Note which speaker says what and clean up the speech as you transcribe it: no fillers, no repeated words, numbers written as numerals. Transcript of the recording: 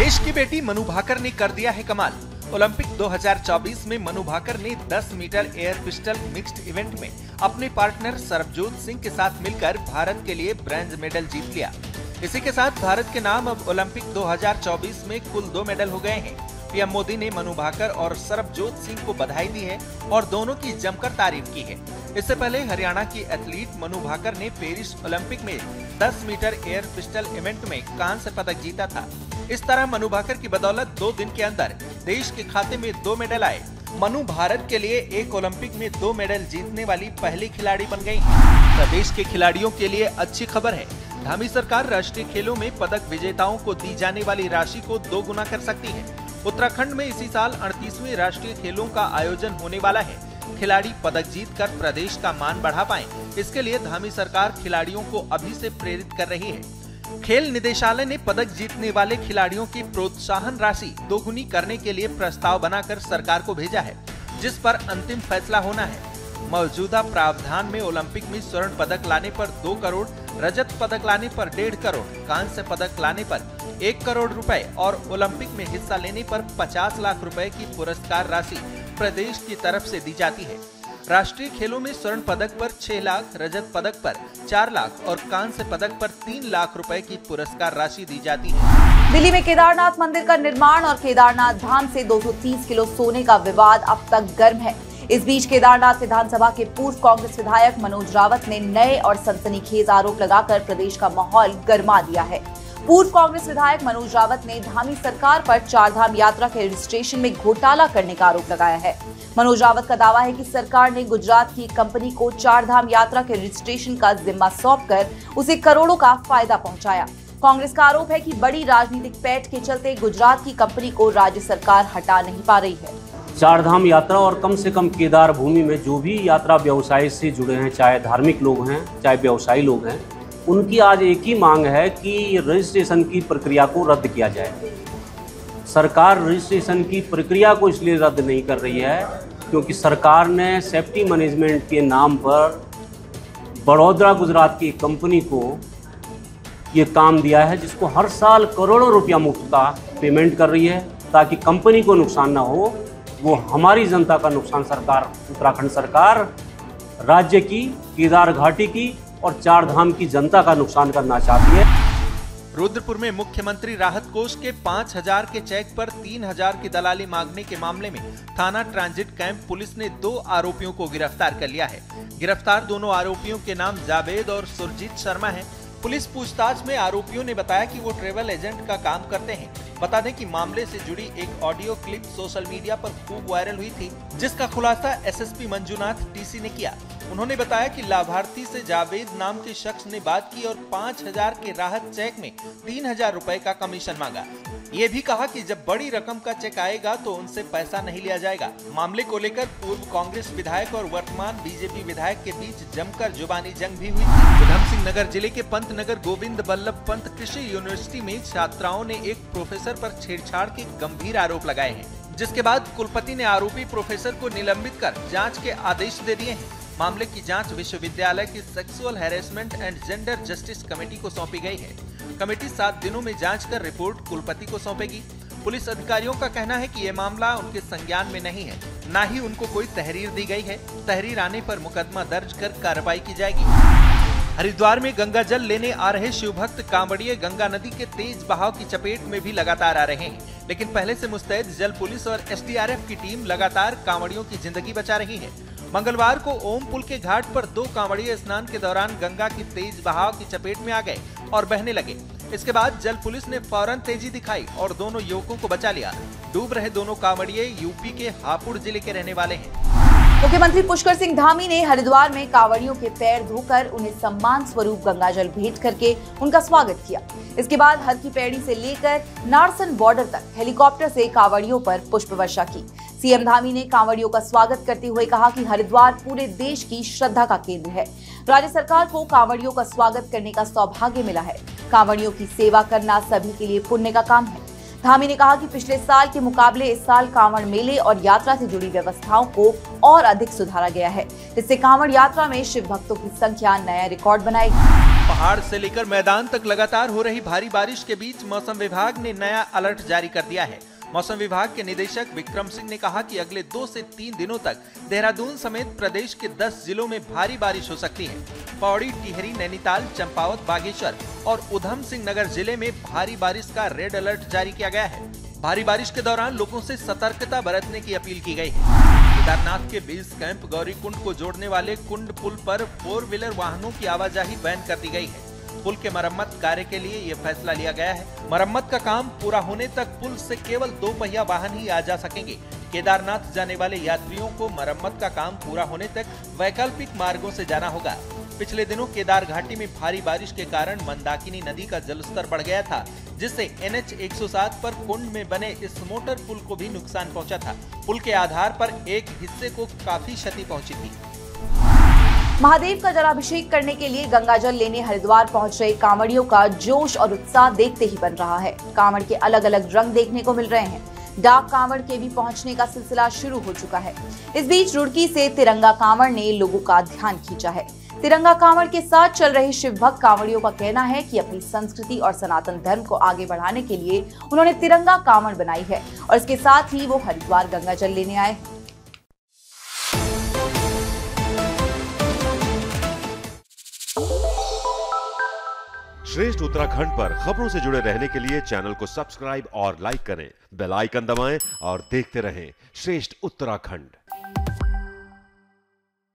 Speaker 1: देश की बेटी मनु भाकर ने कर दिया है कमाल। ओलंपिक 2024 में मनु भाकर ने 10 metre air pistol mixed event में अपने पार्टनर सरबजोत सिंह के साथ मिलकर भारत के लिए ब्रॉन्ज मेडल जीत लिया। इसी के साथ भारत के नाम अब ओलंपिक 2024 में कुल 2 मेडल हो गए हैं। पीएम मोदी ने मनु भाकर और सरबजोत सिंह को बधाई दी है और दोनों की जमकर तारीफ की है। इससे पहले हरियाणा की एथलीट मनु भाकर ने पेरिस ओलंपिक में 10 मीटर एयर पिस्टल इवेंट में कांस्य पदक जीता था। इस तरह मनु भाकर की बदौलत 2 दिन के अंदर देश के खाते में 2 मेडल आए। मनु भारत के लिए एक ओलंपिक में 2 मेडल जीतने वाली पहली खिलाड़ी बन गई है। प्रदेश के खिलाड़ियों के लिए अच्छी खबर है। धामी सरकार राष्ट्रीय खेलों में पदक विजेताओं को दी जाने वाली राशि को 2 गुना कर सकती है। उत्तराखंड में इसी साल 38वें राष्ट्रीय खेलों का आयोजन होने वाला है। खिलाड़ी पदक जीतकर प्रदेश का मान बढ़ा पाएं, इसके लिए धामी सरकार खिलाड़ियों को अभी से प्रेरित कर रही है। खेल निदेशालय ने पदक जीतने वाले खिलाड़ियों की प्रोत्साहन राशि 2 गुनी करने के लिए प्रस्ताव बनाकर सरकार को भेजा है, जिस पर अंतिम फैसला होना है। मौजूदा प्रावधान में ओलंपिक में स्वर्ण पदक लाने पर 2 करोड़, रजत पदक लाने पर 1.5 करोड़, कांस्य पदक लाने पर 1 करोड़ रुपए और ओलंपिक में हिस्सा लेने पर 50 लाख रुपए की पुरस्कार राशि प्रदेश की तरफ से दी जाती है। राष्ट्रीय खेलों में स्वर्ण पदक पर 6 लाख, रजत पदक पर 4 लाख और कांस्य पदक पर 3 लाख रुपए की पुरस्कार राशि दी जाती है।
Speaker 2: दिल्ली में केदारनाथ मंदिर का निर्माण और केदारनाथ धाम से 230 किलो सोने का विवाद अब तक गर्म है। इस बीच केदारनाथ विधानसभा के पूर्व कांग्रेस विधायक मनोज रावत ने नए और सनसनीखेज आरोप लगाकर प्रदेश का माहौल गर्मा दिया है। पूर्व कांग्रेस विधायक मनोज रावत ने धामी सरकार पर चारधाम यात्रा के रजिस्ट्रेशन में घोटाला करने का आरोप लगाया है। मनोज रावत का दावा है कि सरकार ने गुजरात की कंपनी को चारधाम यात्रा के रजिस्ट्रेशन का जिम्मा सौंपकर उसे करोड़ों का फायदा पहुंचाया। कांग्रेस का आरोप है कि बड़ी राजनीतिक पैठ के चलते गुजरात की कंपनी को राज्य सरकार हटा नहीं पा रही है।
Speaker 3: चारधाम यात्रा और कम से कम केदार भूमि में जो भी यात्रा व्यवसाय से जुड़े हैं, चाहे धार्मिक लोग हैं चाहे व्यवसायी लोग हैं, उनकी आज एक ही मांग है कि रजिस्ट्रेशन की प्रक्रिया को रद्द किया जाए। सरकार रजिस्ट्रेशन की प्रक्रिया को इसलिए रद्द नहीं कर रही है क्योंकि सरकार ने सेफ्टी मैनेजमेंट के नाम पर बड़ौदा गुजरात की कंपनी को ये काम दिया है, जिसको हर साल करोड़ों रुपया मुफ्त का पेमेंट कर रही है ताकि कंपनी को नुकसान ना हो। वो हमारी जनता का नुकसान सरकार, उत्तराखंड सरकार राज्य की, केदार घाटी की और चारधाम की जनता का नुकसान करना चाहती है।
Speaker 1: रुद्रपुर में मुख्यमंत्री राहत कोष के 5000 के चेक पर 3000 की दलाली मांगने के मामले में थाना ट्रांजिट कैंप पुलिस ने 2 आरोपियों को गिरफ्तार कर लिया है। गिरफ्तार दोनों आरोपियों के नाम जावेद और सुरजीत शर्मा है। पुलिस पूछताछ में आरोपियों ने बताया कि वो ट्रेवल एजेंट का काम करते हैं। बता दें कि मामले से जुड़ी एक ऑडियो क्लिप सोशल मीडिया पर खूब वायरल हुई थी, जिसका खुलासा एसएसपी मंजूनाथ टीसी ने किया। उन्होंने बताया कि लाभार्थी से जावेद नाम के शख्स ने बात की और 5000 के राहत चेक में 3000 रुपए का कमीशन मांगा। ये भी कहा कि जब बड़ी रकम का चेक आएगा तो उनसे पैसा नहीं लिया जाएगा। मामले को लेकर पूर्व कांग्रेस विधायक और वर्तमान बीजेपी विधायक के बीच जमकर जुबानी जंग भी हुई थी। उधमसिंह नगर जिले के पंतनगर गोविंद बल्लभ पंत कृषि यूनिवर्सिटी में छात्राओं ने एक प्रोफेसर पर छेड़छाड़ के गंभीर आरोप लगाए हैं, जिसके बाद कुलपति ने आरोपी प्रोफेसर को निलंबित कर जांच के आदेश दे दिए हैं। मामले की जांच विश्वविद्यालय की sexual harassment and gender justice committee को सौंपी गई है। कमेटी 7 दिनों में जांच कर रिपोर्ट कुलपति को सौंपेगी। पुलिस अधिकारियों का कहना है कि ये मामला उनके संज्ञान में नहीं है, न ही उनको कोई तहरीर दी गई है। तहरीर आने पर मुकदमा दर्ज कर कार्रवाई की जाएगी। हरिद्वार में गंगा जल लेने आ रहे शिवभक्त कांवड़िए गंगा नदी के तेज बहाव की चपेट में भी लगातार आ रहे हैं, लेकिन पहले से मुस्तैद जल पुलिस और एसडीआरएफ की टीम लगातार कांवड़ियों की जिंदगी बचा रही है। मंगलवार को ओम पुल के घाट पर 2 कांवड़िए स्नान के दौरान गंगा की तेज बहाव की चपेट में आ गए और बहने लगे। इसके बाद जल पुलिस ने फौरन तेजी दिखाई और दोनों युवकों को बचा लिया। डूब रहे दोनों कांवड़िए यूपी के हापुड़ जिले के रहने वाले हैं।
Speaker 2: मुख्यमंत्री पुष्कर सिंह धामी ने हरिद्वार में कांवड़ियों के पैर धोकर उन्हें सम्मान स्वरूप गंगाजल भेंट करके उनका स्वागत किया। इसके बाद हर की पैड़ी से लेकर नारसन बॉर्डर तक हेलीकॉप्टर से कांवड़ियों पर पुष्प वर्षा की। सीएम धामी ने कांवड़ियों का स्वागत करते हुए कहा कि हरिद्वार पूरे देश की श्रद्धा का केंद्र है। राज्य सरकार को कांवड़ियों का स्वागत करने का सौभाग्य मिला है। कांवड़ियों की सेवा करना सभी के लिए पुण्य का काम है। धामी ने कहा कि पिछले साल के मुकाबले इस साल कांवड़ मेले और यात्रा से जुड़ी व्यवस्थाओं को और अधिक सुधारा गया है, जिससे कांवड़ यात्रा में शिव भक्तों की संख्या नया रिकॉर्ड बनाएगी।
Speaker 1: पहाड़ से लेकर मैदान तक लगातार हो रही भारी बारिश के बीच मौसम विभाग ने नया अलर्ट जारी कर दिया है। मौसम विभाग के निदेशक विक्रम सिंह ने कहा कि अगले 2 से 3 दिनों तक देहरादून समेत प्रदेश के 10 जिलों में भारी बारिश हो सकती है। पौड़ी, टिहरी, नैनीताल, चंपावत, बागेश्वर और उधम सिंह नगर जिले में भारी बारिश का रेड अलर्ट जारी किया गया है। भारी बारिश के दौरान लोगों से सतर्कता बरतने की अपील की गई है। केदारनाथ के बेस कैंप गौरीकुंड को जोड़ने वाले कुंड पुल पर 4 व्हीलर वाहनों की आवाजाही बैन कर दी गई है। पुल के मरम्मत कार्य के लिए ये फैसला लिया गया है। मरम्मत का काम पूरा होने तक पुल से केवल 2 पहिया वाहन ही आ जा सकेंगे। केदारनाथ जाने वाले यात्रियों को मरम्मत का काम पूरा होने तक वैकल्पिक मार्गों से जाना होगा। पिछले दिनों केदार घाटी में भारी बारिश के कारण मंदाकिनी नदी का जलस्तर बढ़ गया था, जिससे NH 107 पर कुंड में बने इस मोटर पुल को भी नुकसान पहुंचा था। पुल के आधार पर एक हिस्से को काफी क्षति पहुंची थी।
Speaker 2: महादेव का जलाभिषेक करने के लिए गंगाजल लेने हरिद्वार पहुंच रहे कांवड़ियों का जोश और उत्साह देखते ही बन रहा है। कांवड़ के अलग अलग रंग देखने को मिल रहे हैं। डाक कांवड़ के भी पहुंचने का सिलसिला शुरू हो चुका है। इस बीच रुड़की से तिरंगा कांवड़ ने लोगों का ध्यान खींचा है। तिरंगा कांवड़ के साथ चल रहे शिव भक्त कांवड़ियों का कहना है कि अपनी संस्कृति और सनातन धर्म को आगे बढ़ाने के लिए उन्होंने तिरंगा कांवड़ बनाई है और इसके साथ ही वो हरिद्वार गंगाजल लेने आए।
Speaker 4: श्रेष्ठ उत्तराखंड पर खबरों से जुड़े रहने के लिए चैनल को सब्सक्राइब और लाइक करें, बेल आइकन दबाएं और देखते रहें श्रेष्ठ उत्तराखंड।